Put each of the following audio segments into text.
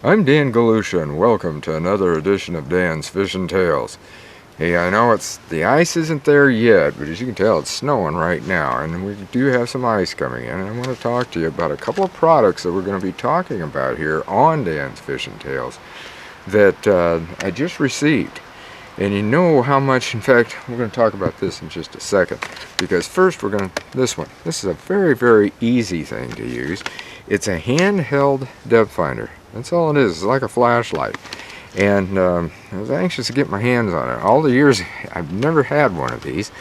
I'm Dan Galusha, and welcome to another edition of Dan's Fishing Tales. Hey, I know the ice isn't there yet, but as you can tell, it's snowing right now, and we do have some ice coming in. And I want to talk to you about a couple of products that we're going to be talking about here on Dan's Fishing Tales that I just received. And you know how much, in fact, we're going to talk about this in just a second, because first we're going to, this is a very, very easy thing to use. It's a handheld Depthfinder. That's all it is. It's like a flashlight. And I was anxious to get my hands on it. All the years, I've never had one of these.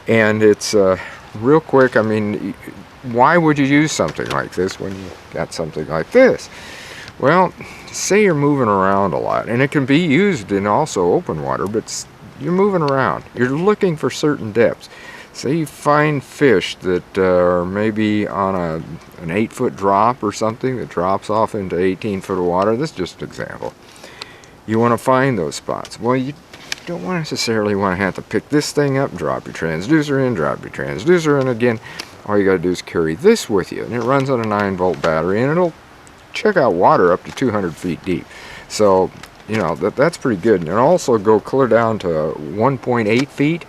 And it's real quick. I mean, why would you use something like this when you got something like this? Well, say you're moving around a lot, and it can be used in also open water, but you're moving around. You're looking for certain depths. Say you find fish that are maybe on an 8-foot drop or something that drops off into 18 foot of water. This is just an example. You want to find those spots. Well, you don't necessarily want to have to pick this thing up, drop your transducer in, drop your transducer in again. All you got to do is carry this with you, and it runs on a 9-volt battery, and it'll check out water up to 200 feet deep. So, you know, that's pretty good. And it'll also go clear down to 1.8 feet.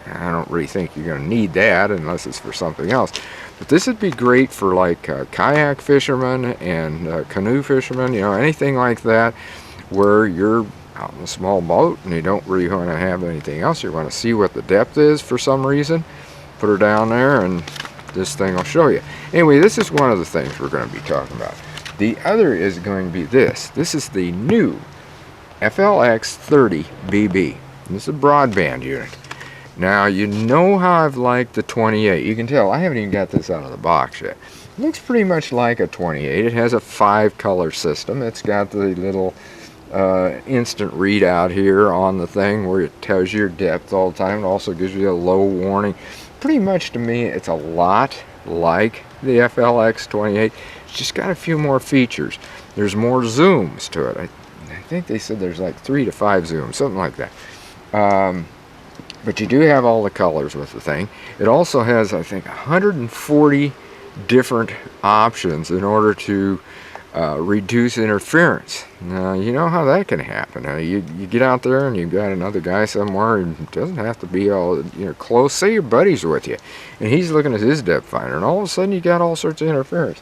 I don't really think you're going to need that unless it's for something else. But this would be great for like kayak fishermen and canoe fishermen, you know, anything like that where you're out in a small boat and you don't really want to have anything else. You want to see what the depth is for some reason. Put her down there and this thing will show you. Anyway, this is one of the things we're going to be talking about. The other is going to be this. This is the new FLX30BB. This is a broadband unit. Now, you know how I've liked the 28. You can tell I haven't even got this out of the box yet. It looks pretty much like a 28. It has a 5-color system. It's got the little instant readout here on the thing where it tells you your depth all the time. It also gives you a low warning. Pretty much to me, it's a lot like the FLX28. It's just got a few more features. There's more zooms to it. I think they said there's like 3 to 5 zooms, something like that. But you do have all the colors with the thing. It also has, I think, 140 different options in order to reduce interference. Now, you know how that can happen. You get out there and you've got another guy somewhere, and it doesn't have to be all close. Say your buddy's with you, and he's looking at his depth finder, and all of a sudden you got all sorts of interference.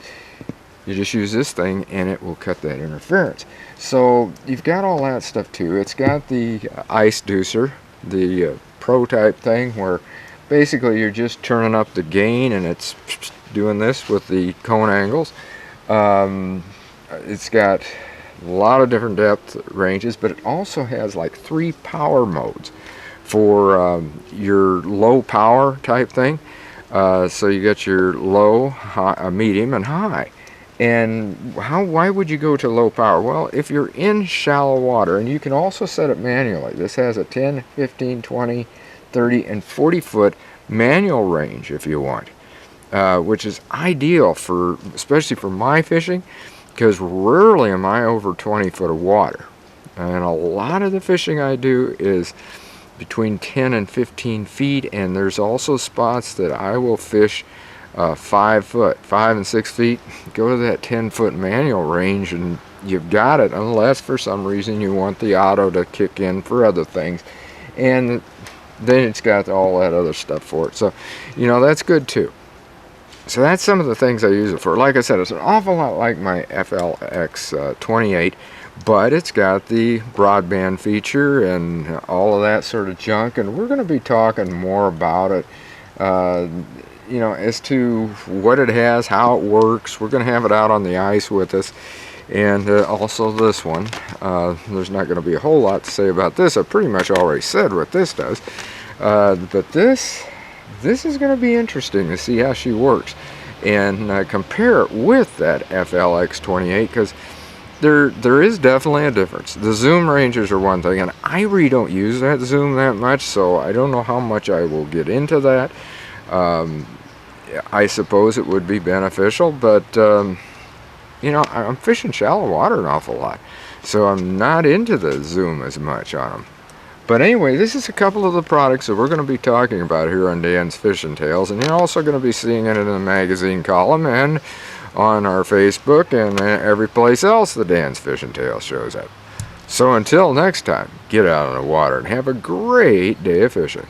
You just use this thing, and it will cut that interference. So you've got all that stuff too. It's got the ice deucer, the pro type thing, where basically you're just turning up the gain, and it's doing this with the cone angles. It's got a lot of different depth ranges, but it also has like 3 power modes for your low power type thing. So you got your low, high, medium, and high. And why would you go to low power? Well, if you're in shallow water, and you can also set it manually. This has a 10, 15, 20, 30, and 40 foot manual range if you want, which is ideal for, especially for my fishing, because rarely am I over 20 foot of water. And a lot of the fishing I do is between 10 and 15 feet, and there's also spots that I will fish 5 foot, 5 and 6 feet. Go to that 10-foot manual range and you've got it, unless for some reason you want the auto to kick in for other things, and then it's got all that other stuff for it. So, you know, that's good too. So that's some of the things I use it for. Like I said, it's an awful lot like my FLX28, but it's got the broadband feature and all of that sort of junk, and we're going to be talking more about it, you know, as to what it has, how it works. We're going to have it out on the ice with us, and also this one. There's not going to be a whole lot to say about this. I pretty much already said what this does, but this is going to be interesting to see how she works, and compare it with that FLX28, because there is definitely a difference. The zoom ranges are one thing, and I really don't use that zoom that much, so I don't know how much I will get into that. I suppose it would be beneficial, but you know, I'm fishing shallow water an awful lot, so I'm not into the zoom as much on them. But anyway, this is a couple of the products that we're going to be talking about here on Dan's Fishing Tales, and you're also going to be seeing it in the magazine column, and on our Facebook and every place else the Dan's Fishing Tales shows up. So until next time, get out on the water and have a great day of fishing.